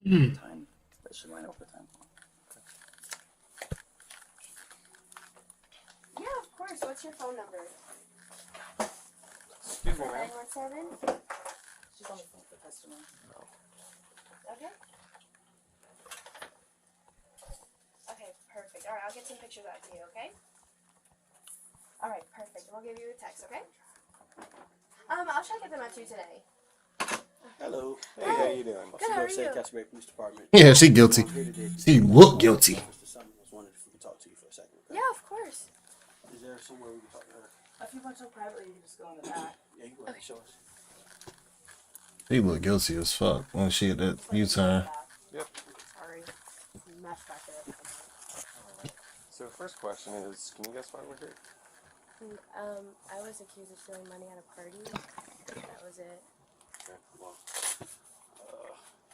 Time. That should line up with time. Yeah, of course. What's your phone number? Excuse me, ma'am. 917? She's on the phone with the customer. Okay. Okay, perfect. Alright, I'll get some pictures out to you, okay? Alright, perfect. We'll give you a text, okay? I'll try to get them out to you today. Hello. Hey, how you doing? Good, how are you? Customer Police Department. Yeah, she guilty. She look guilty. Mr. Summers was wondering if we could talk to you for a second. Okay? Yeah, of course. Is there somewhere we can talk to her? If you want to privately, you can just go in the back. Yeah, you can go ahead and show us. She look guilty as fuck when she at that U-turn. Yep. Sorry. Mess back there. So first question is, can you guess why we're here? I was accused of stealing money at a party. That was it. Okay, well,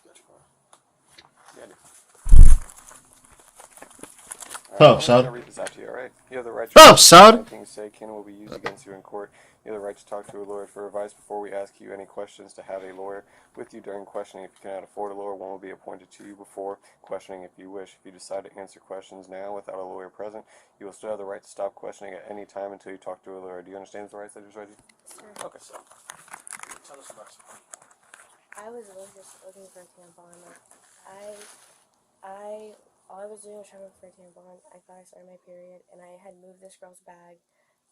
got your car. Yeah, I do. Tough, I'm son. gonna read this out to you, alright? You have the right to Tough, son. anything you say can will be used against you in court. You have the right to talk to a lawyer for advice before we ask you any questions, to have a lawyer with you during questioning. If you cannot afford a lawyer, one will be appointed to you before questioning if you wish. If you decide to answer questions now without a lawyer present, you will still have the right to stop questioning at any time until you talk to a lawyer. Do you understand the rights I just read you? Sure. Okay, so tell us about it. I was really just looking for a tampon. All I was doing was shopping for a tampon. I thought I started my period, and I had moved this girl's bag.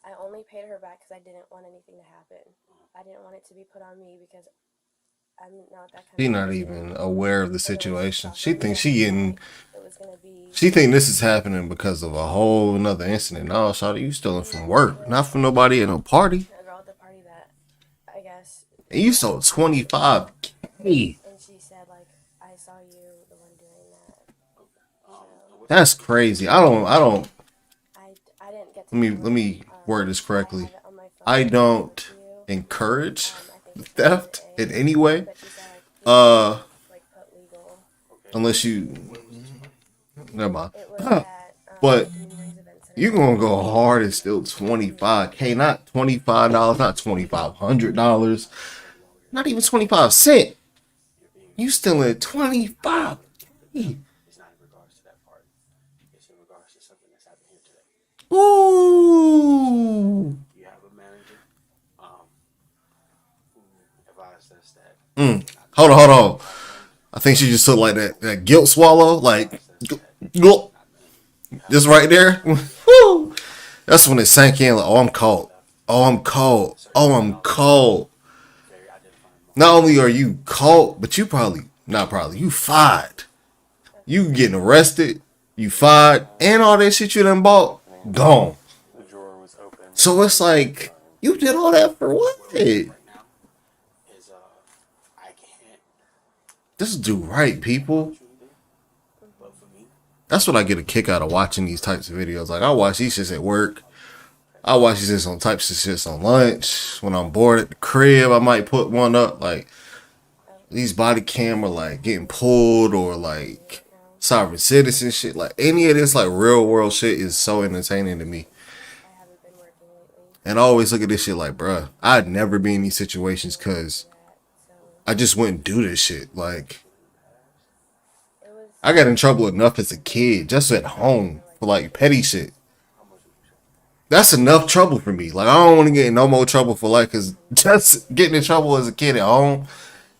I only paid her back because I didn't want anything to happen. I didn't want it to be put on me because I'm not that kind She of not person. even aware of the situation. She thinks It she getting. was gonna be. She think this is happening because of a whole another incident. No, shawty, you stealing from work, not from nobody at no party. A girl at the party that I guess. And you sold 25K. And she said like, I saw you the one doing that. So, That's crazy. I don't. I didn't get to. Let me word this correctly. I have it on my phone. I don't To you. encourage I think theft in any way. But she said like, like put legal. Unless you. Never mind. It was at But New Year's event center. you gonna go hard and steal 25K, not $25, not $2,500, not even 25 cents. You stealing 25. It's not in regards to that part. It's in regards to something that's happened here today. Ooh. You have a manager who advised us that Hold on. I think she just took like that guilt swallow, like gulp. Just right there. Woo. That's when it sank in. Like, oh, I'm cold. Oh, I'm cold. Oh, I'm cold. Not only are you cold, but you you fired. You getting arrested. You fired, and all that shit you done bought gone. the drawer was open. So it's like you did all that for what? Right now is I can't Just do right, people. truly do, but for me, That's what I get a kick out of watching these types of videos. Like I watch these shits at work. I watch these shits on types of shits on lunch. When I'm bored at the crib, I might put one up. Like these body camera like getting pulled or like sovereign citizen shit. Like any of this like real world shit is so entertaining to me. I haven't been working lately. And I always look at this shit like, bruh, I'd never be in these situations because So I just wouldn't do this shit. Like it was. I got in trouble enough as a kid, just at home for like petty shit. That's enough trouble for me. Like I don't want to get in no more trouble for life, because just getting in trouble as a kid at home,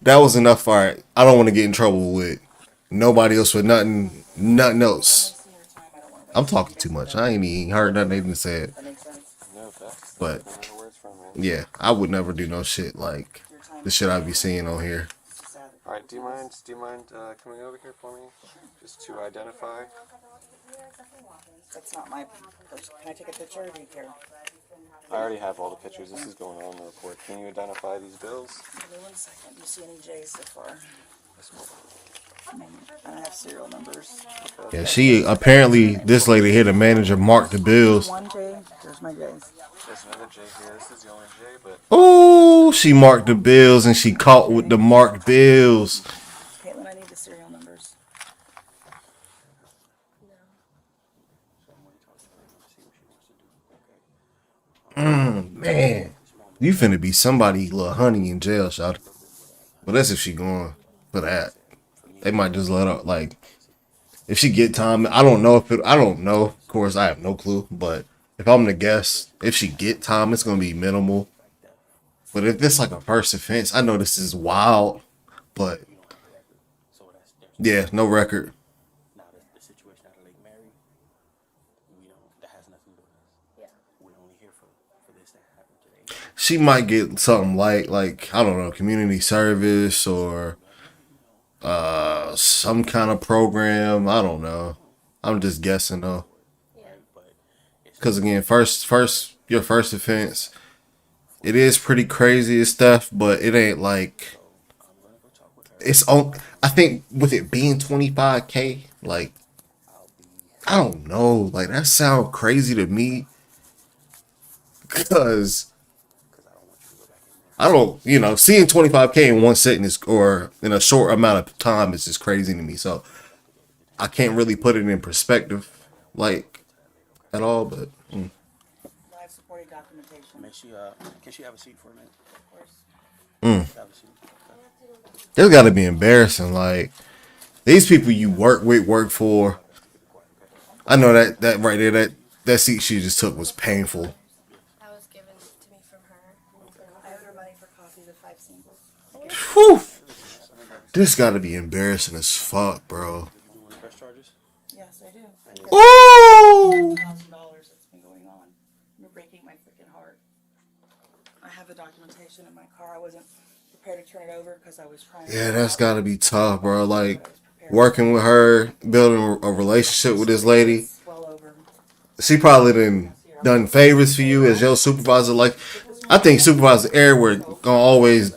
that was enough for it. I don't want to get in trouble with nobody else for nothing else. I'm talking too much. I ain't even heard nothing they even said. That makes sense. no, that's But another words from me. yeah, I would never do no shit like the shit I be seeing on here. All right, do you mind coming over here for me, just to identify? That's not my purse. Can I take a picture or do you care? I already have all the pictures. This is going on in the report. Can you identify these bills? Give me 1 second. You see any J's so far? I don't have serial numbers. Yeah, she apparently this lady here, the manager, marked the bills. 1 J. There's my J's. There's another J here. This is the only J, but Oh, she marked the bills and she caught with the marked bills. Caitlin, I need the serial numbers. Man, you finna be somebody little honey in jail, shot. But that's if she going for that. They might just let her, like, if she get time, I don't know if it, I don't know. Of course, I have no clue. But if I'm to guess, if she get time, it's gonna be minimal. But if it's like a first offense, I know this is wild, but yeah, no record. Now the situation out of Lake Mary, we don't. That has nothing to do with us. Yeah. We're only here for this to happen today. She might get something like I don't know, community service or some kind of program. I don't know. I'm just guessing though. Yeah. Because again, your first offense, it is pretty crazy and stuff, but it ain't like it's on. I think with it being 25K, like I don't know, like that sound crazy to me because I don't, seeing 25K in one sitting is or in a short amount of time is just crazy to me. So I can't really put it in perspective, like at all. But Live supporting documentation. Make sure, can she have a seat for a minute? Of course. Have a seat. Okay. it's got to be embarrassing. Like these people you work for. I know that right there, that seat she just took was painful. That was given to me from her. I owed her money for coffee to 5 singles. Whew. This got to be embarrassing as fuck, bro. You want to press charges? Yes, I do. Ooh. $1,000 that's been going on. You're breaking my freaking heart. I have the documentation in my car. I wasn't prepared to turn it over because I was trying. Yeah, that's got to be tough, bro. Like working with her, building a relationship with this lady. Well over. She probably done favors for you as your supervisor. Like, I think supervisors everywhere gonna always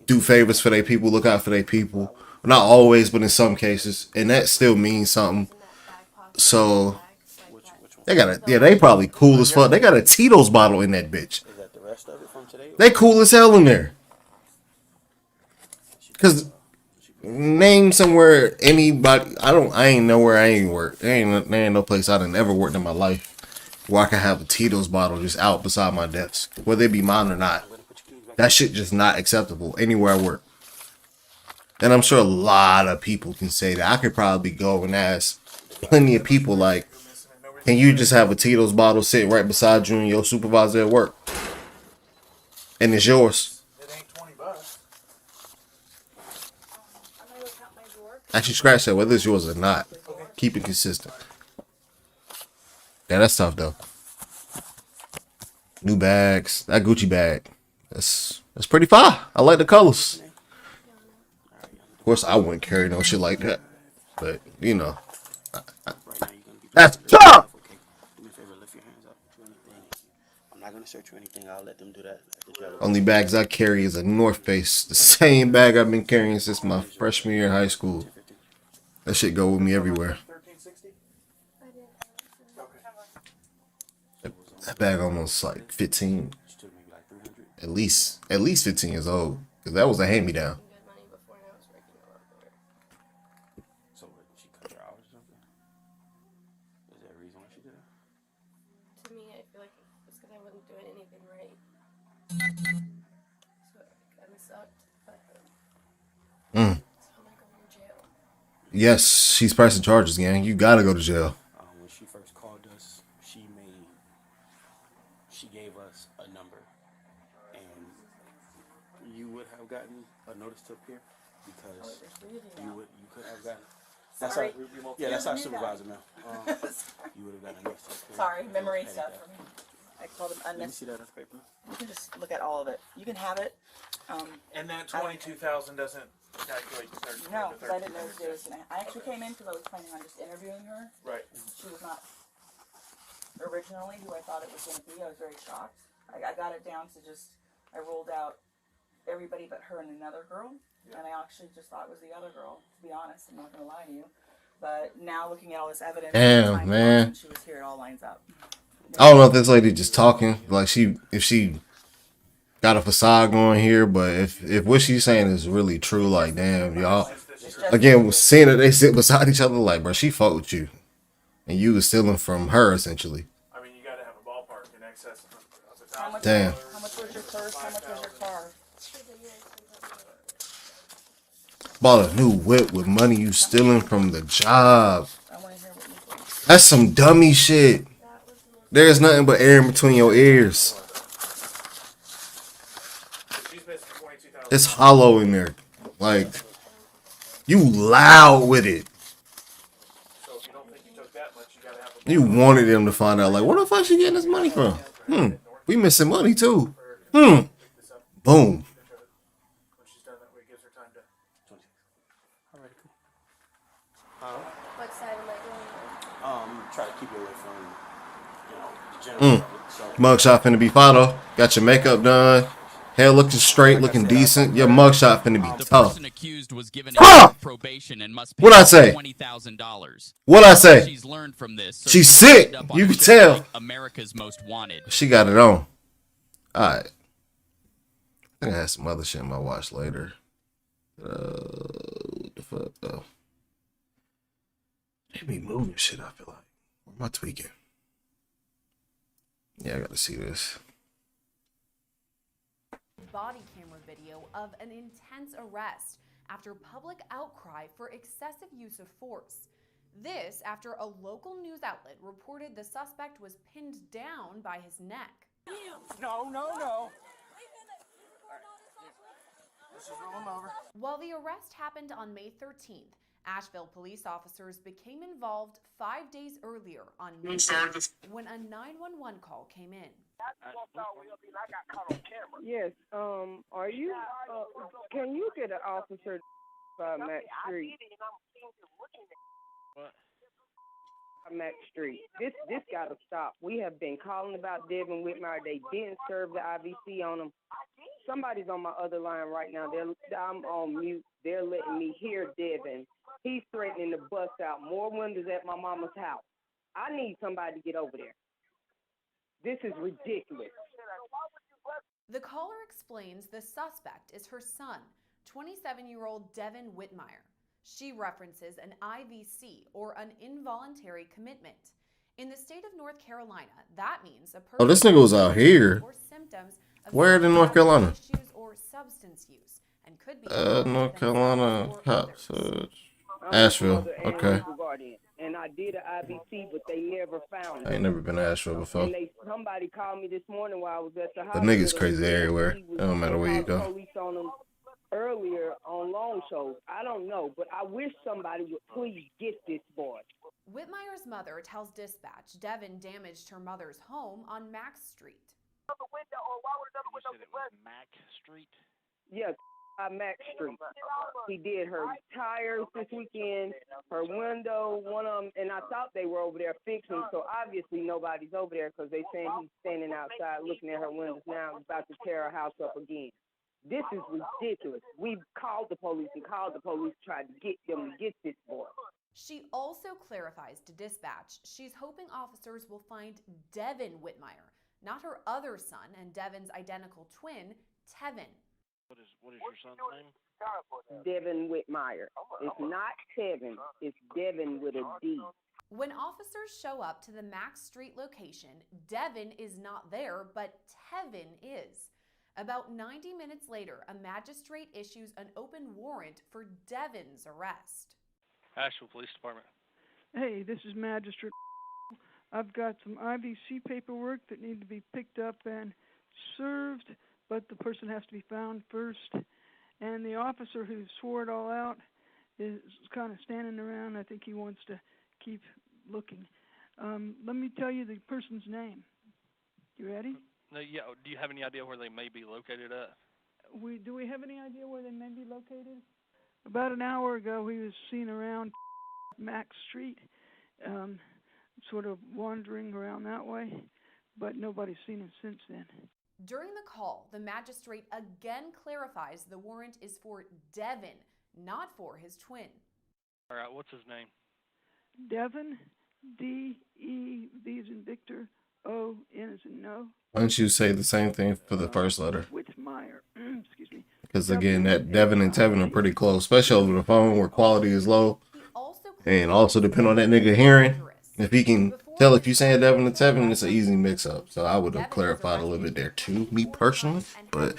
do favors for their people, look out for their people. Not always, but in some cases, and that still means something. So they probably cool as fuck. They got a Tito's bottle in that bitch. Is that the rest of it from today? They cool as hell in there. Cause name somewhere anybody I ain't nowhere I ain't worked. There ain't no place I done ever worked in my life where I can have a Tito's bottle just out beside my desk, whether it be mine or not. That shit just not acceptable anywhere I work. And I'm sure a lot of people can say that. I could probably go and ask plenty of people like, can you just have a Tito's bottle sitting right beside you and your supervisor at work? And it's yours. It ain't $20. Actually, scratch that, whether it's yours or not. Keep it consistent. Yeah, that's tough though. New bags. That Gucci bag. That's pretty fire. I like the colors. Of course, I wouldn't carry no shit like that. But, Right now, you're gonna be. that's tough! Okay. Do me a favor, lift your hands up. Do anything. I'm not gonna search you anything. I'll let them do that at the jail. Only bags I carry is a North Face. The same bag I've been carrying since my freshman year in high school. That shit go with me everywhere. 1360? That bag almost like 15. Still maybe like 300. At least 15 years old. Because that was a hand-me-down. Good money before and I was working a lot more. So what, she cut her hours or something? Is there a reason why she did it? To me, I feel like it's because I wasn't doing anything right. So it kind of sucked. But so I'm not going to jail. Yes, she's pressing charges, gang. You gotta go to jail. When she first called us, she gave us a number, and you would have gotten a notice to appear because you could have gotten. That's Sorry. that's our supervisor, man. You would have gotten a notice to appear. Sorry, memory Okay, stuff yeah. for me. I called them Let me unnecessary. see that on paper. You can just look at all of it. You can have it. And that 22,000 doesn't calculate the 13. No, the because I didn't know 13. today was gonna. I actually came in because I was planning on just interviewing her. Right. She was not originally who I thought it was going to be. I was very shocked. I got it down to I ruled out everybody but her and another girl. And I actually just thought it was the other girl, to be honest. I'm not going to lie to you. But now looking at all this evidence, Damn, time man. when she was here, it all lines up. I don't know if this lady just talking. Like, if she got a facade going here, but if what she's saying is really true, like, damn, y'all. Again, seeing that they sit beside each other, like, bro, she fucked with you. And you was stealing from her, essentially. I mean, you got to have a ballpark in excess of How much, $1,000. Damn. How much was your purse? How much was your car? Bought a new whip with money you stealing from the job. I want to hear what you think. That's some dummy shit. There's nothing but air in between your ears. She's missing 22,000. It's hollow in there. Like, you loud with it. So if you don't think you took that much, you gotta have a You wanted them to find out, like, where the fuck she getting this money from? We missing money too. Boom. when she's done that way, it gives her time to. Alright, cool. What side am I going Try to keep it away from, the general public. So, Mugshot finna be fine though. Got your makeup done. Hair looking straight, looking decent. Your mugshot finna be The tough. person accused was given Ah! probation and must pay What'd I say? $20,000. What'd I say? She's learned from this. She's she sick. ended up on You a can show tell. like America's Most Wanted. She got it on. Alright. I think I had some other shit in my watch later. What the fuck though? They be moving shit, I feel like. Where am I tweaking? Yeah, I gotta see this. Body camera video of an intense arrest after public outcry for excessive use of force. This after a local news outlet reported the suspect was pinned down by his neck. No. Let's just roll him over. While the arrest happened on May 13th, Asheville police officers became involved 5 days earlier on May 8th when a 911 call came in. Yes, are you, can you get an officer by Max Street? Max Street. This gotta stop. We have been calling about Devin Whitmire. They didn't serve the IVC on him. Somebody's on my other line right now. I'm on mute. They're letting me hear Devin. He's threatening to bust out more windows at my mama's house. I need somebody to get over there. This is ridiculous. The caller explains the suspect is her son, 27-year-old Devin Whitmire. She references an IVC, or an involuntary commitment. In the state of North Carolina, that means a person Oh, this nigga was out here. or symptoms of Where in North Carolina? issues or substance use, and could be North Carolina or house. others. Asheville. I'm a mother and Okay. legal guardian, and I did an IVC, but they never found I it. ain't never been to Asheville before. And somebody called me this morning while I was at the The hospital. niggas crazy everywhere. He was- It don't matter where you they called go. the police on him earlier on long shows. I don't know, but I wish somebody would please get this boy. Whitmire's mother tells dispatch Devin damaged her mother's home on Max Street. You said it was Mac Street? Yes, Max Street. He did her tires this weekend, her window, one of them, and I thought they were over there fixing, so obviously nobody's over there because they saying he's standing outside looking at her windows now, about to tear her house up again. This is ridiculous. We've called the police and called the police, tried to get them to get this boy. She also clarifies to dispatch she's hoping officers will find Devin Whitmire, not her other son and Devin's identical twin, Tevin. What is your son's name? Devin Whitmire. It's not Tevin. It's Devin with a D. When officers show up to the Max Street location, Devin is not there, but Tevin is. About 90 minutes later, a magistrate issues an open warrant for Devin's arrest. Asheville Police Department. Hey, this is Magistrate. I've got some IVC paperwork that need to be picked up and served, but the person has to be found first. And the officer who swore it all out is kind of standing around. I think he wants to keep looking. Let me tell you the person's name. You ready? No, yeah. Do you have any idea where they may be located at? Do we have any idea where they may be located? About an hour ago, he was seen around Max Street, sort of wandering around that way, but nobody's seen him since then. During the call, the magistrate again clarifies the warrant is for Devin, not for his twin. All right, what's his name? Devin, D-E, V as in Victor, O-N as in no. Why don't you say the same thing for the first letter? Whitmire, excuse me. Because again, that Devin and Tevin are pretty close, especially over the phone where quality is low. And also depend on that nigga hearing. If he can tell if you're saying Devin and Tevin, it's an easy mix up. So I would have clarified a little bit there too, me personally. But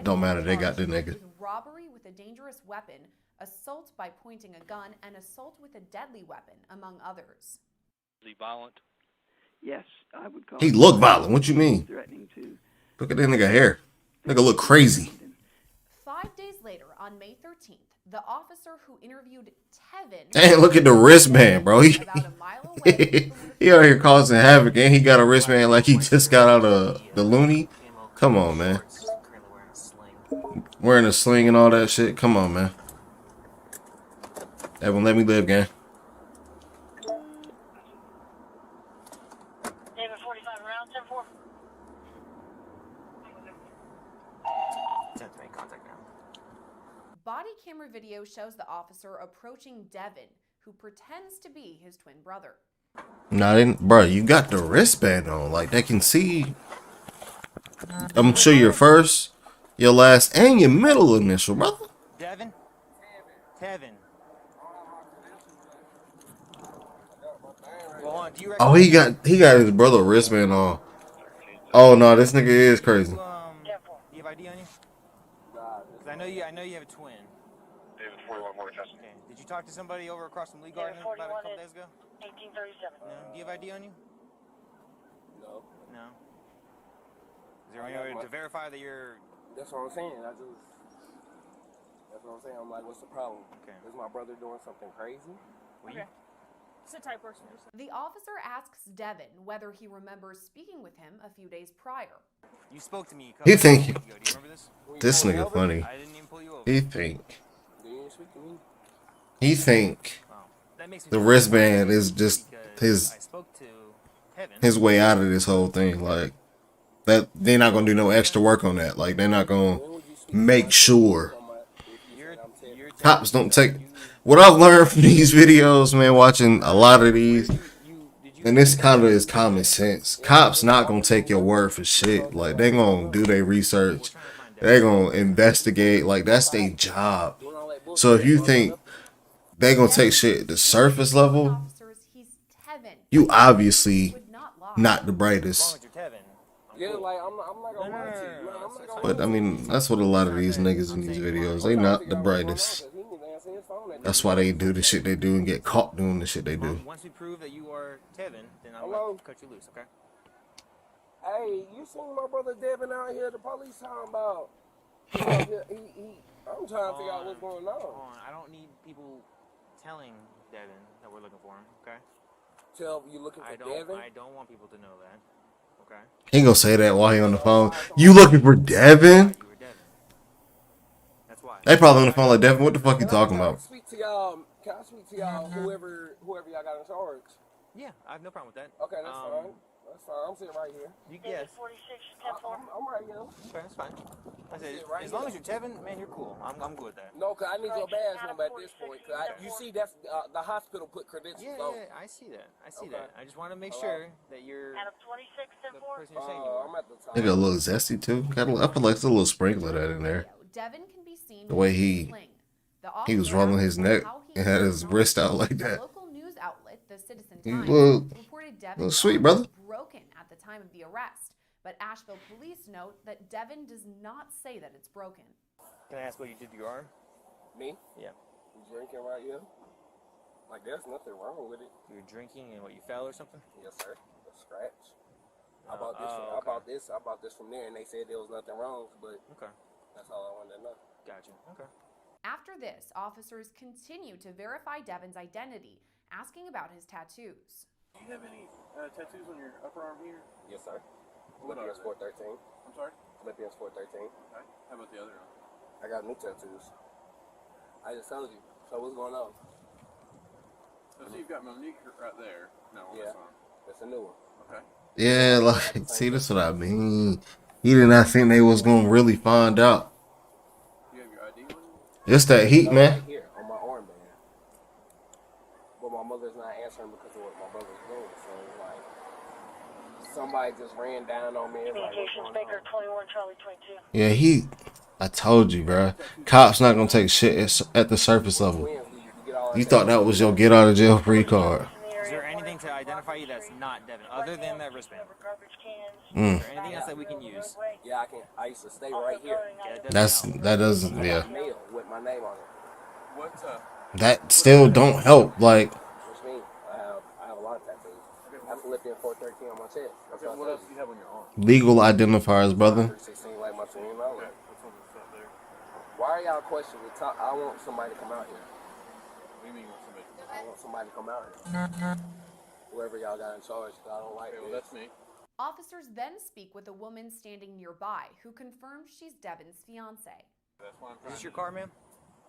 don't matter, they got the nigga. Robbery with a dangerous weapon, assault by pointing a gun, and assault with a deadly weapon, among others. Is he violent? Yes, I would call He him look violent. What you mean? threatening to. Look at that nigga hair. Nigga look crazy. 5 days later, on May 13th, the officer who interviewed Tevin... Damn, look at the wristband, bro. He about a mile away he out here causing havoc, and he got a wristband like he just got out of the loony. Come on, man. Wearing a sling and all that shit. Come on, man. Evan, let me live, gang. David 45 around 10-4. 10 to make contact now. Body camera video shows the officer approaching Devin, who pretends to be his twin brother. Nah, bro, you got the wristband on. Like, they can see. I'm sure your first, your last, and your middle initial, brother. Devin? Tevin. Go on, do you Oh, he got his brother wristband on. Oh no, this nigga is crazy. do you have ID on you? Because I know you have a twin. David 41 more test. Okay. Did you talk to somebody over across from Lee Garden about a couple days ago? 1837. No. Do you have ID on you? No. No. Is there any way to verify that you're... That's what I'm saying. That's what I'm saying. I'm like, what's the problem? Okay. Is my brother doing something crazy? Okay. Sit tight, person. The officer asks Devin whether he remembers speaking with him a few days prior. You spoke to me a He couple think days ago. Do you remember this? this nigga funny. I didn't even pull you over. He think You didn't speak to me. he think Wow. That makes me the feel wristband bad is just because I his spoke to Tevin. his way out of this whole thing. Like that, they're not gonna do no extra work on that. Like they're not gonna make sure. Cops don't take. What I've learned from these videos, man, watching a lot of these, and this kind of is common sense. Cops not gonna take your word for shit. Like they gonna do their research, they gonna investigate. Like that's their job. So if you think they gonna take shit at the surface level, you obviously not the brightest. Yeah, like I'm not gonna lie to you. I'm not gonna But I mean, that's what a lot of these niggas in these videos. They not the brightest. That's why they do the shit they do and get caught doing the shit they do. Once we prove that you are Tevin, then I'll cut you loose, okay? Hey, you seen my brother Devin out here? The police talking about. I'm trying to figure out what's going on. I don't need people telling Devin that we're looking for him, okay? Tell you looking for Devin? I don't want people to know that, okay? He gonna say that while he on the phone. You looking for Devin? That's why. They probably on the phone like, Devin, what the fuck you talking about? Can I speak to y'all, whoever y'all got in charge? Yeah, I have no problem with that. Okay, that's fine. That's fine. I'm sitting right here. Yes. 46, I'm right here. Okay, that's fine. I said, as long as you're Tevin, man, you're cool. I'm good with that. No, cause I need your badge number at this point. Cause you see, that's the hospital put credentials on. Yeah, I see that. I see that. I just want to make sure that you're Adam 26, the person you're saying you are. I'm at the top. They got a little zesty too. I feel like there's a little sprinkle of that in there. Devin can be seen The way he was rolling his neck and had his wrist out like that. Local news outlet, the Citizen You Times, look reported little Devin's sweet, arm brother. was broken at the time of the arrest, but Asheville police note that Devin does not say that it's broken. Can I ask what you did to your arm? Me? Yeah. You drinking right here? Like there's nothing wrong with it. You were drinking and what, you fell or something? Yes, sir. A scratch. I bought this from there, and they said there was nothing wrong, but okay. That's all I wanted to know. Gotcha. Okay. After this, officers continue to verify Devin's identity, asking about his tattoos. Do you have any tattoos on your upper arm here? Yes, sir. What Philippians 4:13. I'm sorry? Philippians 4:13. Okay. How about the other one? I got new tattoos. I just told you. So what's going on? So you've got Monique right there. No, yeah. That's a new one. Okay. Yeah, like, see, that's what I mean. He did not think they was gonna really find out. You have your ID on you? It's that heat, man. Right here on my armband. But my mother's not answering because of what my brother's doing. So it's like somebody just ran down on me. Communications Baker 21 Charlie 22. Yeah, I told you, bro. Cops not gonna take shit at the surface level. You thought that was your get out of jail free card. Is there anything to identify you that's not Devin, other than that wristband? Is there anything else that we can use? Yeah, I used to stay right here. That doesn't, yeah. Mail with my name on it. that still don't help. Like, Which means I have a lot of tattoos. I have Philippians 4:13 on my chest. That's what else do you have on your arm? legal identifiers, brother. 316 like my team. Why are y'all questioning the top? I want somebody to come out here. What do you mean somebody? I want somebody to come out here. Whoever y'all got in charge, I don't like this. That's me. Officers then speak with a woman standing nearby who confirms she's Devin's fiance. Is this your car, ma'am?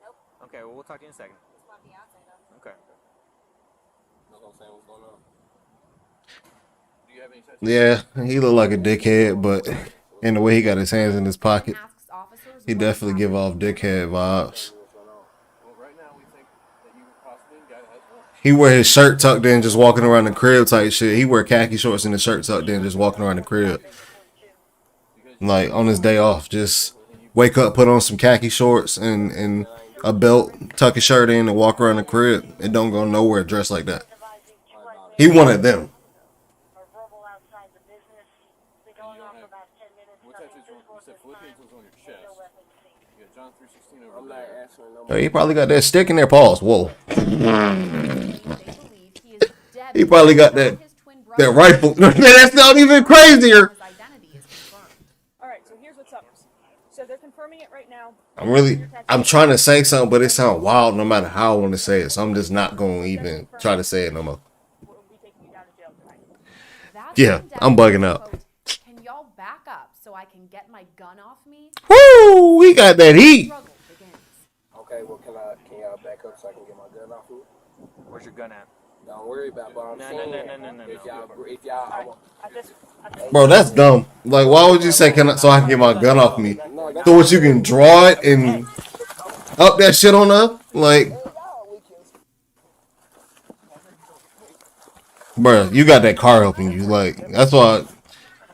Nope. Okay, well, we'll talk to you in a second. It's my fiance, though. Okay. That's what I'm saying. What's going on? Do you have any tattoos? Yeah, he look like a dickhead, but in the way he got his hands in his pocket, he definitely give off dickhead vibes. He wear his shirt tucked in, just walking around the crib type shit. He wear khaki shorts and his shirt tucked in, just walking around the crib. Like, on his day off, just wake up, put on some khaki shorts and a belt, tuck his shirt in, and walk around the crib. It don't go nowhere dressed like that. He wanted them. He probably got that stick in there. Pause. Whoa. He probably got that rifle. That's not even crazier. Alright, so here's what's up. So they're confirming it right now. I'm trying to say something, but it sounds wild no matter how I want to say it. So I'm just not going to even try to say it no more. Yeah, I'm bugging out. Can y'all back up so I can get my gun off me? Woo! We got that heat. Okay, well, can y'all back up so I can get my gun off you? Where's your gun at? Don't worry about it, but I'm saying if y'all Bro, that's dumb. Like, why would you say so I can get my gun off me? So what, you can draw it and up that shit on up? Like, bro, you got that car helping you. Like, that's why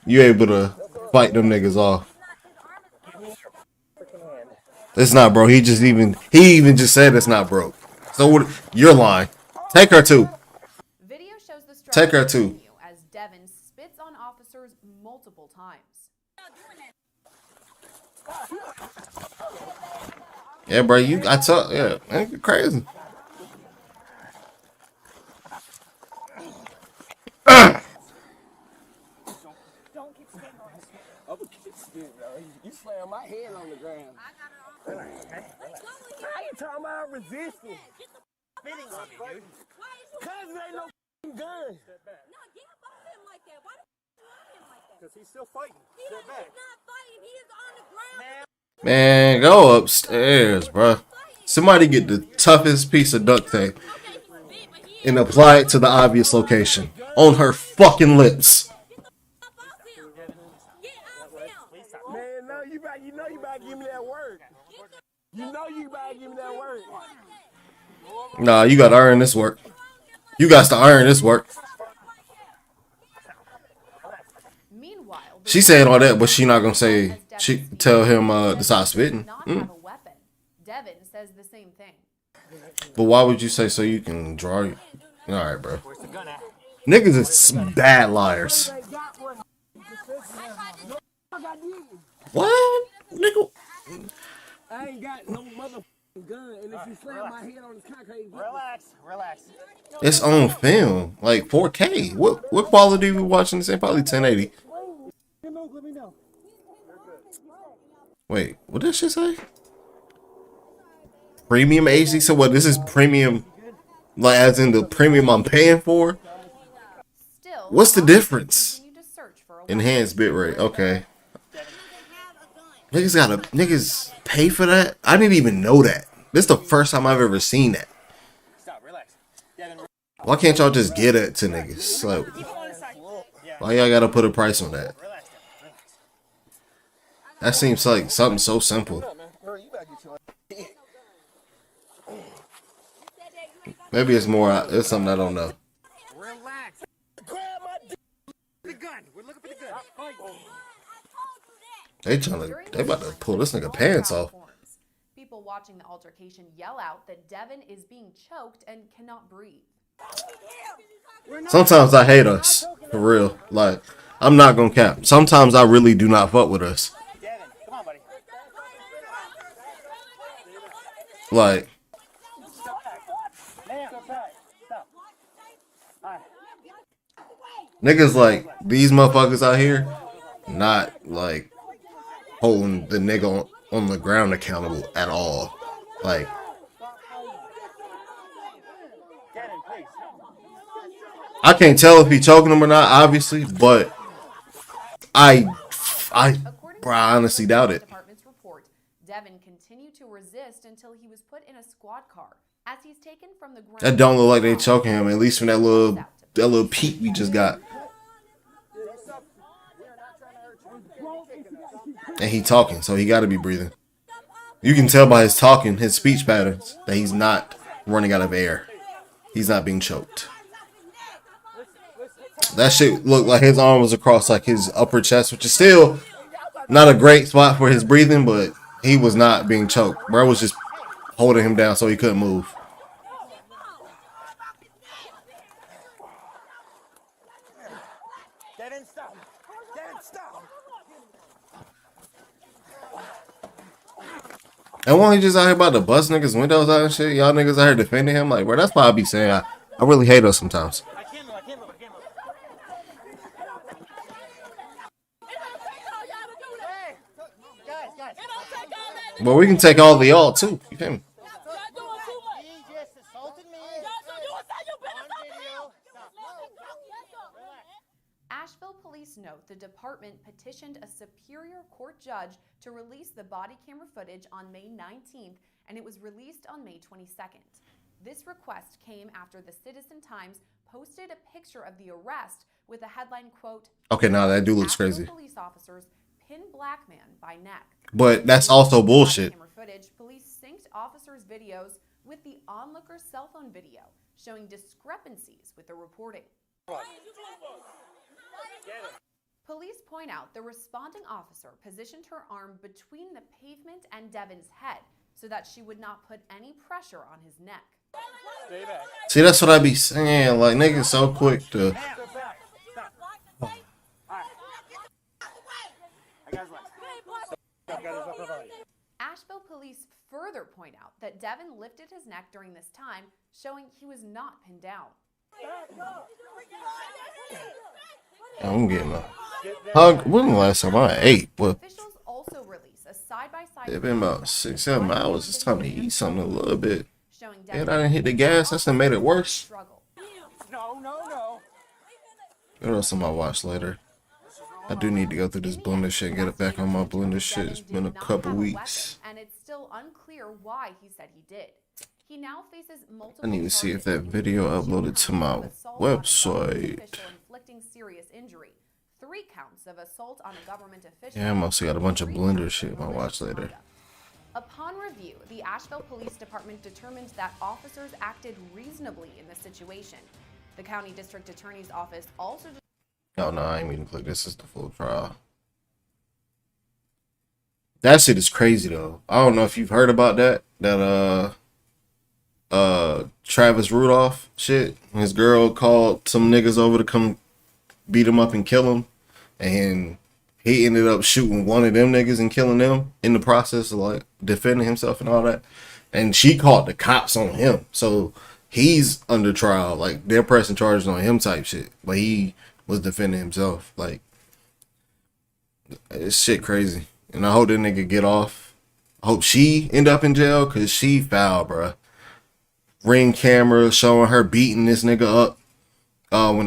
you able to fight them niggas off. It's not, bro. He even just said it's not broke. So what? You're lying. Take her too. Video shows the Take her too. as Devin spits on officers multiple times. Yeah, bro. Yeah, man, you're crazy. You slam my head on the ground. I ain't talking about resisting. Fitting on you, dude. Cause there ain't no gun. No, get up off him like that. Why the you on him like that? Cause he's still fighting. He is not fighting. He is on the ground. Man, go upstairs, bro. Somebody get the toughest piece of duct tape and apply it to the obvious location on her fucking lips. Man, no, you better give me that word. You know you better give me that word. Nah, you gotta earn this work. You got to earn this work. She saying all that, but she not gonna say. She tell him to stop spitting. Devin says the same thing. But why would you say so you can draw? All right, bro. Niggas is bad liars. What, nigga? I ain't got no motherfucking gun, and if you slam my head on the concrete, relax. It's on film, like 4K. What quality we watching this in? Probably 1080. Wait, what did she say? Premium HD? So what, this is premium, like as in the premium I'm paying for? What's the difference? Enhanced bitrate, okay. Niggas pay for that? I didn't even know that. This is the first time I've ever seen that. Why can't y'all just get it to niggas? Like, why y'all gotta put a price on that? That seems like something so simple. Maybe it's more. It's something I don't know. relax. Grab my the gun. We're looking for the gun. They about to pull this nigga pants off. People watching the altercation yell out that Devin is being choked and cannot breathe. Sometimes I hate us. For real. Like, I'm not gonna cap. Sometimes I really do not fuck with us. Like, Niggas like these motherfuckers out here, not like holding the nigga on the ground accountable at all. Like, I can't tell if he choking him or not, obviously, but bro, I honestly doubt it. Department's report, Devin continued to resist until he was put in a squad car. As he's taken from the ground, That don't look like they choking him, at least from that little peek we just got. And he talking, so he got to be breathing. You can tell by his talking, his speech patterns, that he's not running out of air. He's not being choked. That shit looked like his arm was across like his upper chest, which is still not a great spot for his breathing, but he was not being choked. Bro was just holding him down so he couldn't move. Devin, stop. Devin, stop. And when he just out here about to bust niggas' windows out and shit, y'all niggas out here defending him, like, bro, that's why I be saying I really hate us sometimes. But we can take all the y'all too. You feel me? Asheville police note the department petitioned a superior court judge to release the body camera footage on May 19th, and it was released on May 22nd. This request came after the Citizen Times posted a picture of the arrest with a headline, quote, Okay, now that dude looks crazy. Police officers pin black man by neck. But that's also bullshit. Camera footage, police synced officers' videos with the onlooker's cell phone video, showing discrepancies with the reporting. Police point out the responding officer positioned her arm between the pavement and Devin's head so that she would not put any pressure on his neck. See, that's what I be saying. Like, niggas so quick to... Asheville police further point out that Devin lifted his neck during this time, showing he was not pinned down. I'm getting a hug. When the last time I ate? But Officials also release a side-by-side. it's been about 6-7 hours. It's time to eat something a little bit. And I didn't hit the gas. That's what made it worse. No. What else am I watch later? I do need to go through this blender shit and get it back on my blender shit. It's been a couple weeks. And it's still unclear why he said he did. He now faces multiple I need to see if that video uploaded to my website. Inflicting serious injury. 3 counts of assault on a government official. Yeah, I mostly got a bunch of blender shit in my watch later. Upon review, the Asheville Police Department determined that officers acted reasonably in the situation. The County District Attorney's Office also... Oh, no, I ain't mean to click. This is the full trial. That shit is crazy, though. I don't know if you've heard about that. Travis Rudolph shit. His girl called some niggas over to come beat him up and kill him. And he ended up shooting one of them niggas and killing them in the process of, like, defending himself and all that. And she called the cops on him. So he's under trial. Like, they're pressing charges on him type shit. But he was defending himself. Like, it's shit crazy. And I hope that nigga get off. I hope she end up in jail because she foul, bruh. Ring camera showing her beating this nigga up. When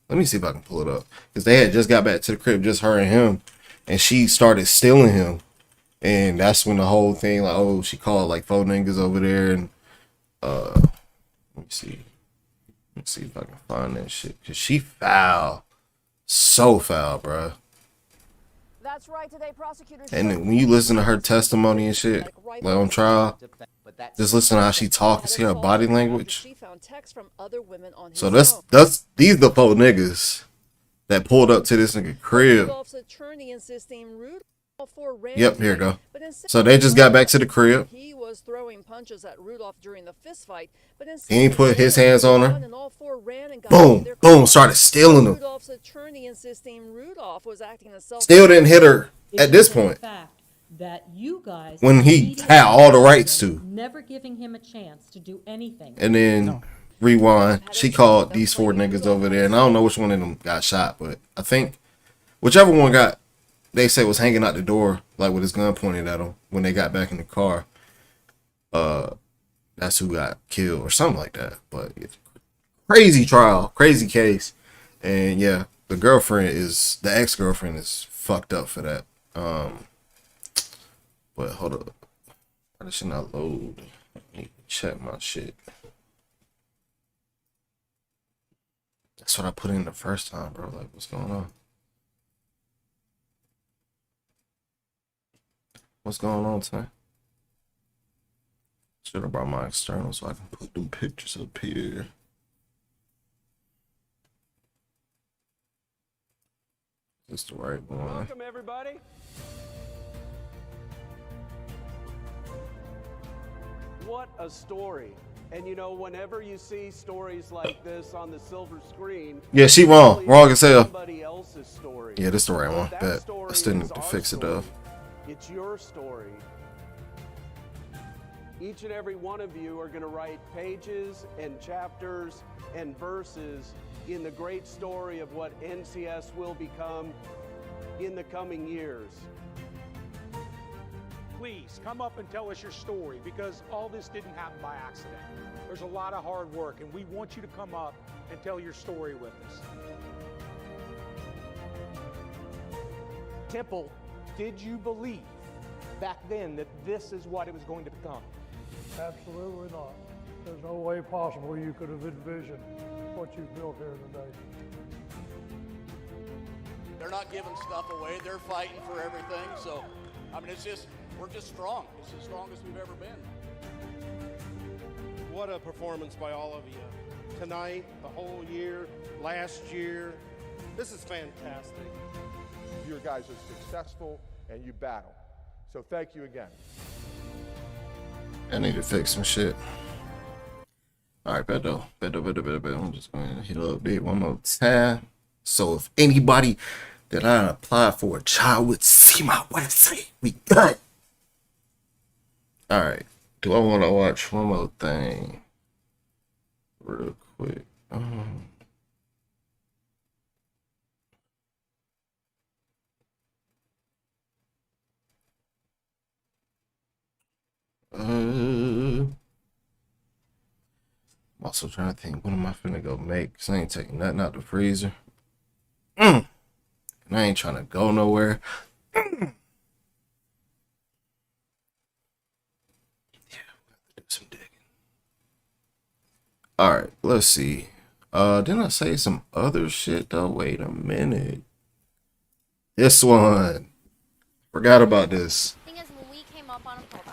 let me see if I can pull it up. Because they had just got back to the crib, just her and him. And she started stealing him. And that's when the whole thing, like, oh, she called like 4 niggas over there. And let me see. Let's see if I can find that shit. Because she foul. So foul, bruh. That's right, today prosecutors. And when you listen to her testimony and shit, like on trial, just listen to how she talk and see her body language. So these the 4 niggas that pulled up to this nigga crib. Yep, here you go. So they just got back to the crib. He was throwing punches at Rudolph during the fist fight, but he put his hands on her. Boom, boom, started stealing them. Rudolph's attorney insisting Rudolph was acting as Still didn't hit her at this point. That you guys when he had all the rights to. Never giving him a chance to do anything. And then rewind. She called these 4 niggas over there, and I don't know which one of them got shot, but I think whichever one got, they say was hanging out the door, like with his gun pointed at him when they got back in the car. That's who got killed or something like that. But it's crazy trial, crazy case, and yeah, the ex-girlfriend is fucked up for that. But hold up, why does she not load? I need to check my shit. That's what I put in the first time, bro. Like, what's going on? What's going on today? Should have brought my external so I can put them pictures up here. That's the right one. Welcome, everybody. What a story. And you know, whenever you see stories like this on the silver screen, Yeah, she wrong. Wrong as hell. somebody else's story. Yeah, this the right one. That Bet. story I still need is to our fix it story. though. It's your story. Each and every one of you are going to write pages and chapters and verses in the great story of what NCS will become in the coming years. Please come up and tell us your story, because all this didn't happen by accident. There's a lot of hard work, and we want you to come up and tell your story with us. Temple, did you believe back then that this is what it was going to become? Absolutely not. There's no way possible you could have envisioned what you've built here today. They're not giving stuff away. They're fighting for everything. So, I mean, we're just strong. It's the strongest we've ever been. What a performance by all of you. Tonight, the whole year, last year. This is fantastic. You guys are successful and you battle. So thank you again. I need to fix some shit. Alright, better. I'm just going to hit a update one more time. So if anybody that I applied for a job would see my website, we good. Alright. Do I want to watch one more thing? Real quick. I'm also trying to think, what am I finna go make? Cause I ain't taking nothing out the freezer. And I ain't trying to go nowhere. Yeah, we'll have to do some digging. Alright, let's see. Didn't I say some other shit though? Wait a minute. This one. Forgot about this. Thing is, when we came up on him, hold on.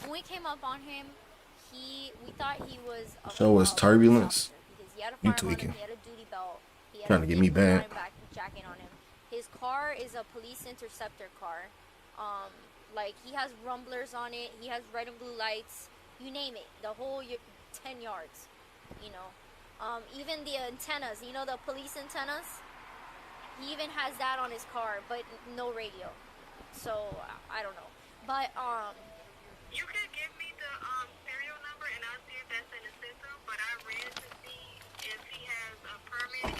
When we came up on him, we thought he was a Show us turbulence. because he had a You firearm on him, tweaking. he had a duty belt, he had Trying to get me back. jacking on him. His car is a police interceptor car. Like, he has rumblers on it, he has red and blue lights, you name it, the whole 10 yards, you know. Even the antennas, you know, the police antennas, he even has that on his car, but no radio. So I don't know, but you could give me the serial number and I'll see if that's in the system. But I ran to see if he has a permit, and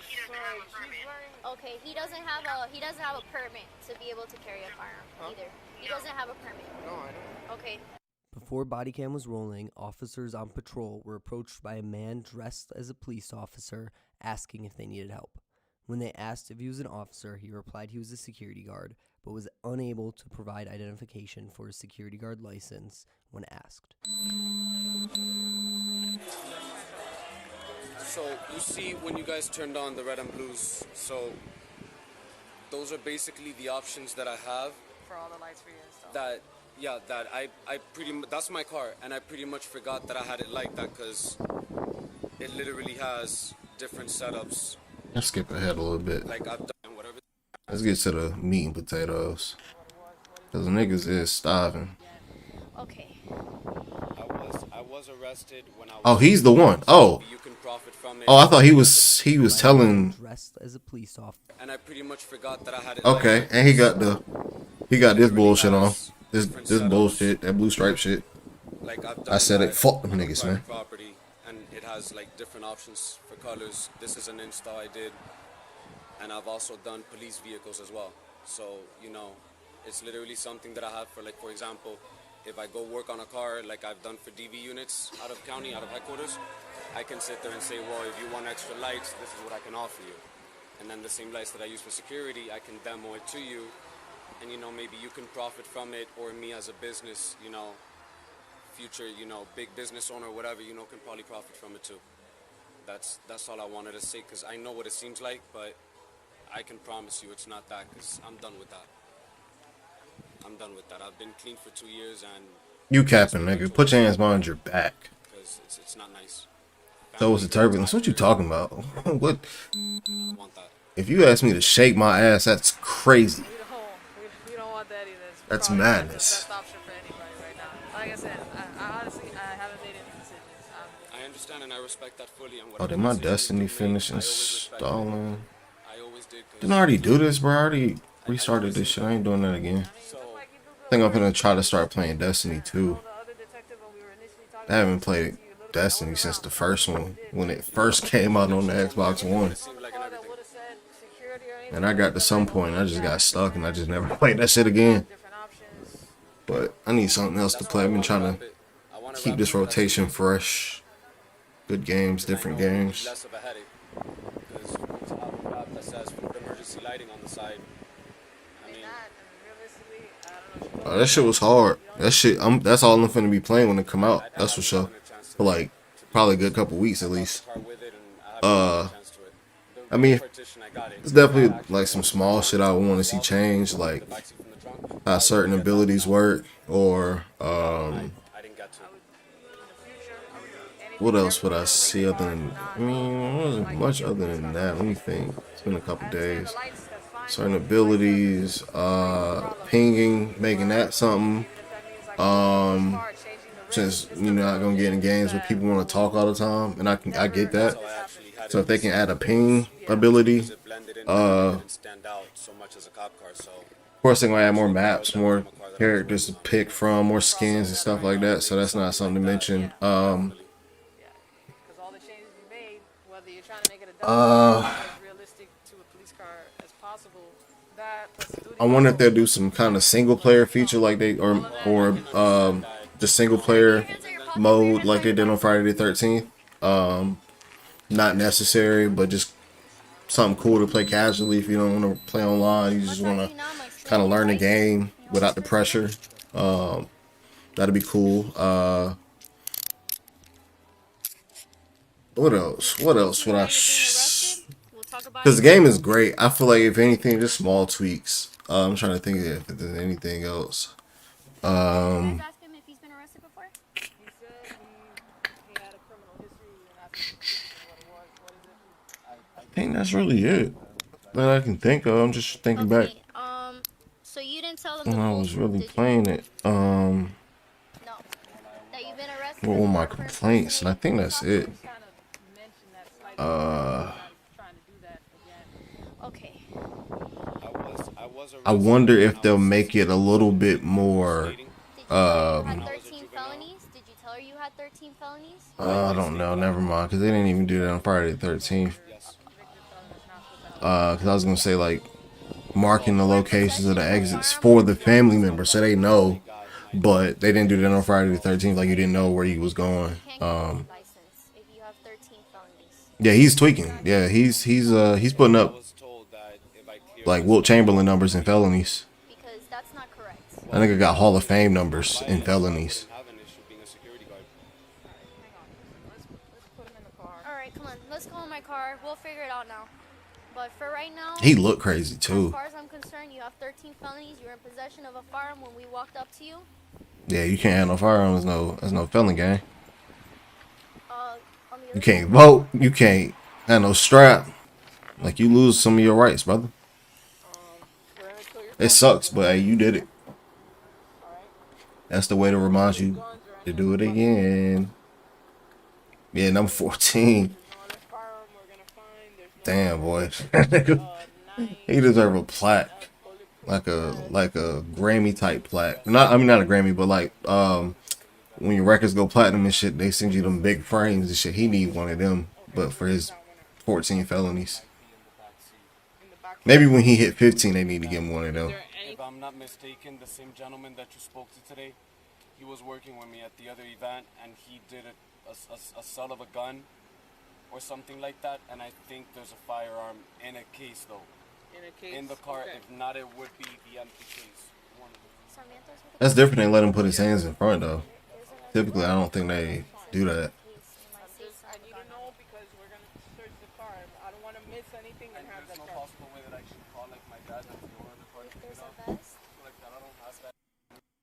he doesn't have a permit. okay, he doesn't have a permit to be able to carry a firearm either. He doesn't have a permit. No, I don't. Okay. Before body cam was rolling, officers on patrol were approached by a man dressed as a police officer asking if they needed help. When they asked if he was an officer, he replied he was a security guard, but was unable to provide identification for his security guard license when asked. So you see when you guys turned on the red and blues, so those are basically the options that I have. For all the lights for you and stuff. That I pretty much, that's my car, and I pretty much forgot that I had it like that because it literally has different setups. Let's skip ahead a little bit. Like I've done whatever. Let's get to the meat and potatoes. Cause the niggas is starving. Okay. I was arrested when I was. Oh, he's the one. Oh. You can profit from it. Oh, I thought he was telling. Dressed as a police officer. And I pretty much forgot that I had it. Okay, like and he got this bullshit on. This bullshit, that blue stripe shit. like I've done I said it. that Fuck them on niggas, man. private property, and it has like different options for colors. This is an install I did, and I've also done police vehicles as well. So you know, it's literally something that I have for, like, for example, if I go work on a car like I've done for DV units out of county, out of headquarters, I can sit there and say, well, if you want extra lights, this is what I can offer you. And then the same lights that I use for security, I can demo it to you, and you know, maybe you can profit from it, or me as a business, you know, future, you know, big business owner, whatever, you know, can probably profit from it too. That's all I wanted to say, because I know what it seems like, but I can promise you it's not that, because I'm done with that. I'm done with that. I've been clean for 2 years, and You capping, nigga. Put your hands behind your back. because it's not nice. So was the turbulence. What you talking about? What? I don't want that. If you ask me to shake my ass, that's crazy. We don't want that either. It's That's probably not the madness. best option for anybody right now. Like I said, I honestly haven't made any decisions. I understand and I respect that fully. And Oh, did my Destiny finish installing? I always did. Didn't I already do this, bro? I already restarted this shit. I ain't doing that again. I think I'm gonna try to start playing Destiny 2. I haven't played Destiny since the first one, when it first came out on the Xbox One. And I got to some point, I just got stuck and I just never played that shit again. But I need something else to play. I've been trying to keep this rotation fresh. Good games, different games. Less of a headache, because it's an album rap that says with emergency lighting on the side. I mean, That shit was hard. That shit, that's all I'm finna be playing when it come out. That's for sure. For like probably a good couple weeks at least. I mean, it's definitely like some small shit I want to see change, like how certain abilities work, or what else would I see other than? I mean, it wasn't much other than that. Let me think. It's been a couple days. Certain abilities, pinging, making that something. Since you're not gonna get in games where people want to talk all the time, and I get that. So if they can add a ping ability, of course they're gonna add more maps, more characters to pick from, more skins and stuff like that. So that's not something to mention. I wonder if they'll do some kind of single player feature like they or the single player mode like they did on Friday the 13th. Not necessary, but just something cool to play casually if you don't want to play online. You just want to kind of learn the game without the pressure. That'd be cool. What else? What else would I? Because the game is great. I feel like if anything, just small tweaks. I'm trying to think if there's anything else. I think that's really it that I can think of. I'm just thinking back. So you didn't tell them when I was really playing it. No. That you've been arrested. What were my complaints? And I think that's it. Okay. I wonder if they'll make it a little bit more. You had 13 felonies? Did you tell her you had 13 felonies? I don't know. Never mind, because they didn't even do that on Friday the 13th. Because I was gonna say like marking the locations of the exits for the family members so they know, but they didn't do that on Friday the 13th. Like you didn't know where you was going. Yeah, he's tweaking. Yeah, he's putting up like Wilt Chamberlain numbers in felonies. Because that's not correct. I think I got Hall of Fame numbers in felonies. Alright, come on. Let's go in my car. We'll figure it out now. But for right now, He looked crazy too. as far as I'm concerned, you have 13 felonies. You're in possession of a firearm when we walked up to you. Yeah, you can't have no firearms. There's no felon gang. You can't vote. You can't have no strap. Like you lose some of your rights, brother. It sucks, but hey, you did it. That's the way to remind you to do it again. Yeah, number 14. Damn, boy. He deserve a plaque, like a Grammy type plaque. Not a Grammy, but like when your records go platinum and shit, they send you them big frames and shit. He need one of them, but for his 14 felonies. Maybe when he hit 15, they need to give him one of them. If I'm not mistaken, the same gentleman that you spoke to today, he was working with me at the other event, and he did a sell of a gun or something like that, and I think there's a firearm in a case, though. In the car. Okay. If not, it would be the empty case. That's different than let him put his hands in front, though. Typically, I don't think they do that. I need to know because we're going to search the car. I don't want to miss anything and have that car. There's no possible way that I should call like my dad that's the owner of the car. There's a vest? Like that, I don't have that.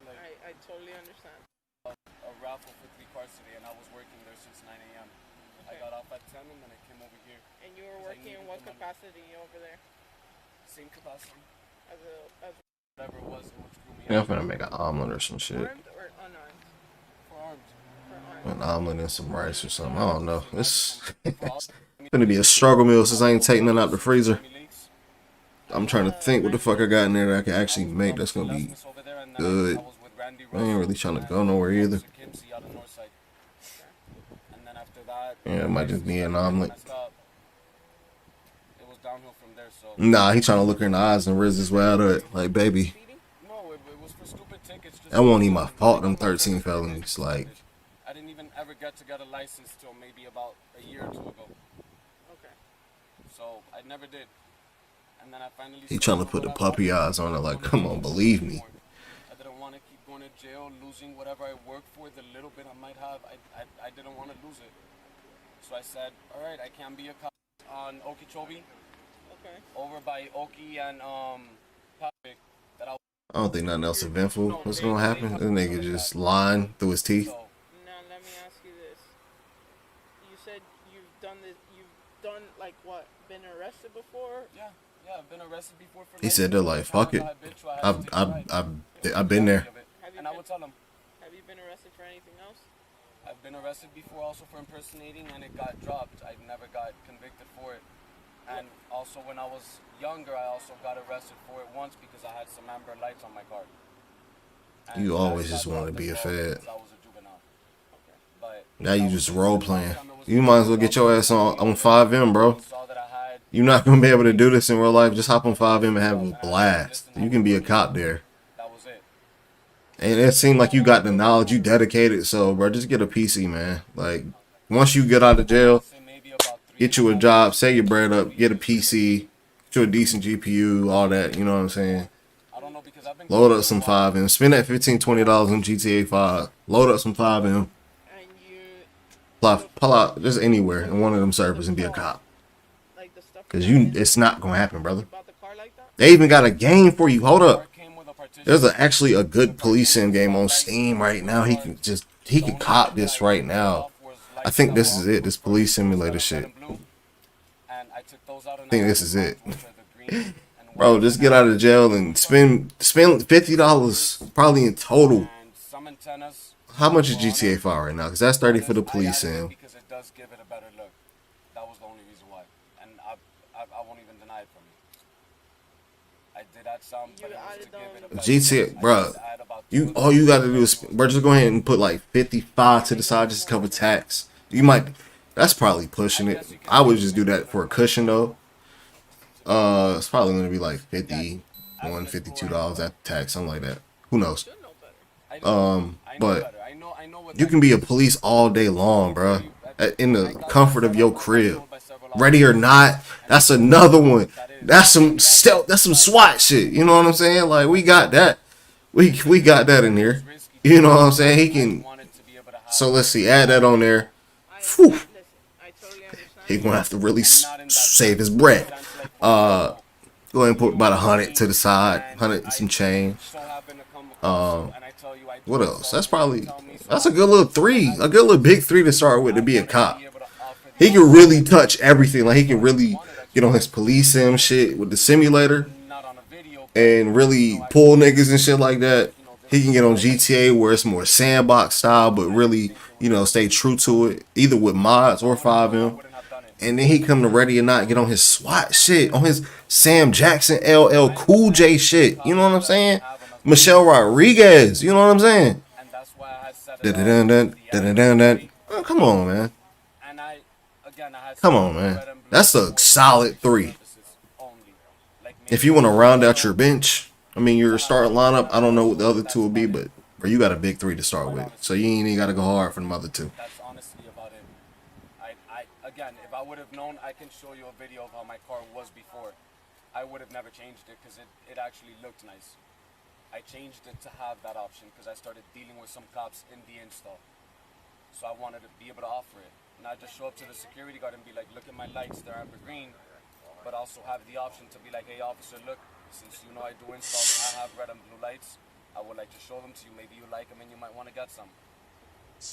Like, I totally understand. A raffle for 3 cars today, and I was working there since 9 a.m. I got off at 10 and then I came over here. And you were working in what capacity over there? Same capacity. As whatever it was, which grew me Yeah, I'm finna make an omelet or some shit. armed or unarmed? For armed. An omelet and some rice or something. I don't know. It's gonna be a struggle meal since I ain't taking none out the freezer. I'm trying to think what the fuck I got in there that I can actually make that's gonna be good. I ain't really trying to go nowhere either. Yeah, it might just be an omelet. Nah, he trying to look her in the eyes and riz his way out of it. Like, baby, that won't even my fault, them 13 felonies. Like, I didn't even ever get a license till maybe about a year or 2 ago. Okay. So I never did. And then I finally. he trying to put the puppy eyes on it. Like, come on, believe me. I didn't want to keep going to jail, losing whatever I worked for, the little bit I might have. I didn't want to lose it. So I said, all right, I can be a cop on Okeechobee. Okay. Over by Okie and Patrick. I don't think nothing else eventful what's gonna happen. This nigga just lying through his teeth. Now let me ask you this. You said you've done like what? Been arrested before? Yeah, I've been arrested before for. He said they're like, fuck it. I've been there. And I would tell him. Have you been arrested for anything else? I've been arrested before also for impersonating, and it got dropped. I never got convicted for it. And also when I was younger, I also got arrested for it once because I had some amber lights on my car. And You always just want to be a fed. I was a juvenile. But Now you just role playing. You might as well get your ass on 5M, bro. You're not gonna be able to do this in real life. Just hop on 5M and have a blast. You can be a cop there. That was it. And it seemed like you got the knowledge, you dedicated. So, bro, just get a PC, man. Like, once you get out of jail, get you a job, save your bread up, get a PC, get you a decent GPU, all that. You know what I'm saying? Load up some 5M. Spend that $15-$20 on GTA 5. Load up some 5M. Pull out just anywhere in one of them servers and be a cop. Cause it's not gonna happen, brother. They even got a game for you. Hold up. There's actually a good police sim game on Steam right now. He can cop this right now. I think this is it. This police simulator shit. I think this is it. Bro, just get out of jail and spend $50 probably in total. How much is GTA 5 right now? Because that's 30 for the police sim. Because it does give it a better look. That was the only reason why. And I won't even deny it from you. I did add some, but it was to give it a better GTA, bro. All you gotta do is, bro, just go ahead and put like 55 to the side just to cover tax. That's probably pushing it. I would just do that for a cushion though. It's probably gonna be like $51, $52 after tax, something like that. Who knows? But you can be a police all day long, bro, in the comfort of your crib. Ready or not, that's another one. That's some stealth. That's some SWAT shit. You know what I'm saying? Like, we got that. We got that in here. You know what I'm saying? He can. So let's see. Add that on there. Whew. He gonna have to really save his bread. Go ahead and put about 100 to the side. 100 and some change. What else? That's a good little a good little big 3 to start with to be a cop. He can really touch everything. Like, he can really get on his police sim shit with the simulator and really pull niggas and shit like that. He can get on GTA where it's more sandbox style, but really, stay true to it, either with mods or 5M. And then he come to Ready or Not, get on his SWAT shit, on his Sam Jackson LL Cool J shit. You know what I'm saying? Michelle Rodriguez. You know what I'm saying? Oh, come on, man. And again, I had Come on, man. That's a solid 3. If you want to round out your bench, I mean, your starting lineup, I don't know what the other 2 will be, but bro, you got a big 3 to start with. So you ain't even got to go hard for them other 2. That's honestly about it. Again, if I would have known, I can show you a video of how my car was before. I would have never changed it because it actually looked nice. I changed it to have that option because I started dealing with some cops in the install. So I wanted to be able to offer it. Not just show up to the security guard and be like, look at my lights, they're amber green. But also have the option to be like, hey officer, look, since you know I do installs, I have red and blue lights. I would like to show them to you. Maybe you like them and you might want to get some.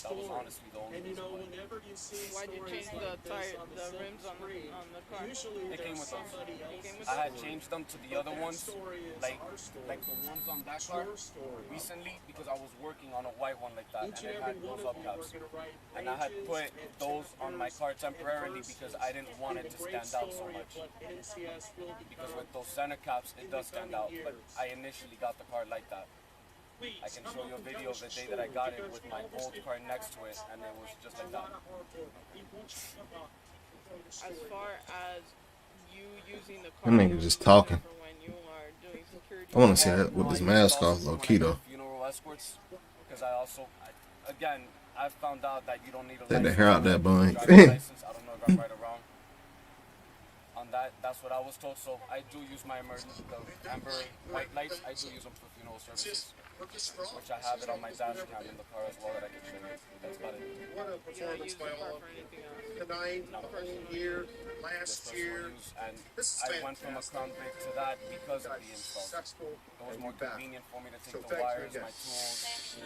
That was honestly the only reason why. Why'd you change the rims on the car? It came with those. I had changed them to the other ones, like the ones on that car recently, because I was working on a white one like that, and it had those upcaps. And I had put those on my car temporarily because I didn't want it to stand out so much. Because with those center caps, it does stand out, but I initially got the car like that. I can show you a video of the day that I got it with my old car next to it, and it was just like that. As far as you using the That car nigga just talking. for when you are doing security, I want to see that with this mask off, low key though. Funeral escorts, because I also, again, I found out that you don't need a Take the license. hair out that bun. Driver's license. I don't know if I'm right or wrong. On that, that's what I was told. So I do use my emergency, the amber white lights. I do use them for funeral services, which I have it on my dash cam in the car as well that I can show you. That's about it. What a performance by all of you. Tonight, the whole year, last year. And I went from a Crown Vic to that because of the install. It was more convenient for me to take the wires, my tools.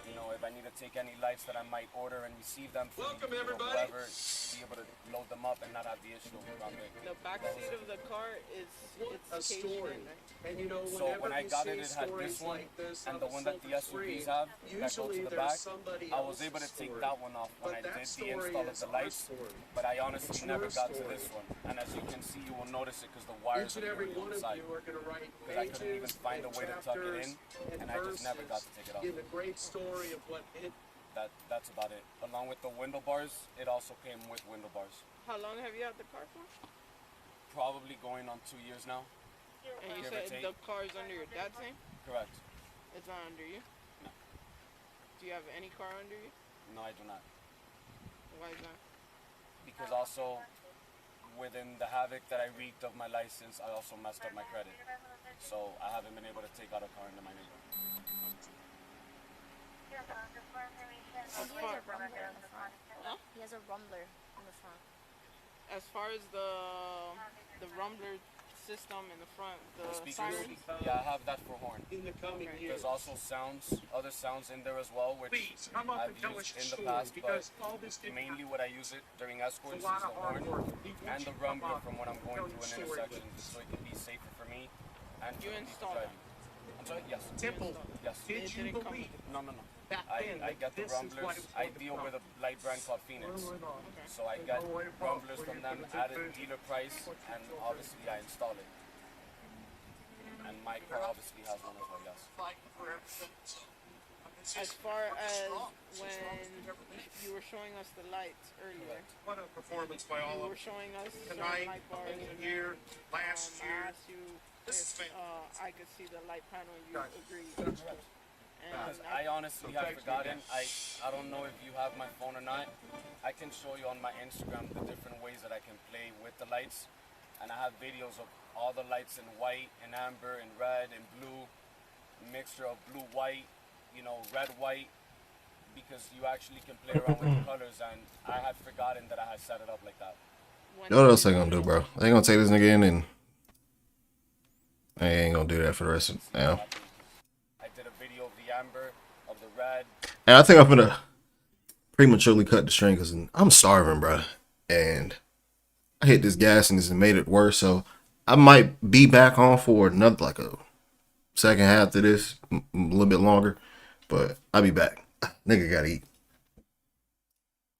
You know, if I need to take any lights that I might order and receive them from whoever, be able to load them up and not have the issue of Crown Vic. the back seat of the car is it's caged in, right? And you know, so when I got it, it had this one and the one that the SUVs have that go to the back. I was able to take that one off when I did the install of the lights, but I honestly never got to this one. And as you can see, you will notice it because the wires are really on the side. Because I couldn't even find a way to tuck it in, and I just never got to take it off. In the great story of what it. That's about it. Along with the window bars, it also came with window bars. How long have you had the car for? Probably going on 2 years now. And you said the car is under your dad's name? Correct. It's not under you? No. Do you have any car under you? No, I do not. Why is that? Because also, within the havoc that I wreaked of my license, I also messed up my credit. So I haven't been able to take out a car into my name. He has a rumbler in the front. Huh? He has a rumbler in the front. As far as the rumbler system in the front, the sirens? Yeah, I have that for horn. In the coming years. There's also other sounds in there as well, which I've used in the past, but mainly what I use it during escorts is the horn and the rumbler from when I'm going through an intersection, so it can be safer for me and for the people driving. I'm sorry? Yes. Temple. Yes. Did you believe? No. I get the rumblers. I deal with a light brand called Phoenix. So I get rumblers from them at a dealer price, and obviously I install it. And my car obviously has one as well, yes. As far as when you were showing us the lights earlier. What a performance by all of you. You were showing us Tonight, light bars the whole year, last I year. asked you if I could see the light panel and you agreed. Because I honestly have forgotten. I don't know if you have my phone or not. I can show you on my Instagram the different ways that I can play with the lights. And I have videos of all the lights in white, and amber, and red, and blue. Mixture of blue, white, you know, red, white. Because you actually can play around with the colors. And I had forgotten that I had set it up like that. You know what else they gonna do, bro? They gonna take this nigga in and they ain't gonna do that for the rest of now. I did a video of the amber, of the red. And I think I'm gonna prematurely cut the string because I'm starving, bro. And I hit this gas and it's made it worse. So I might be back on for another, like a second half to this, a little bit longer. But I'll be back. Nigga gotta eat.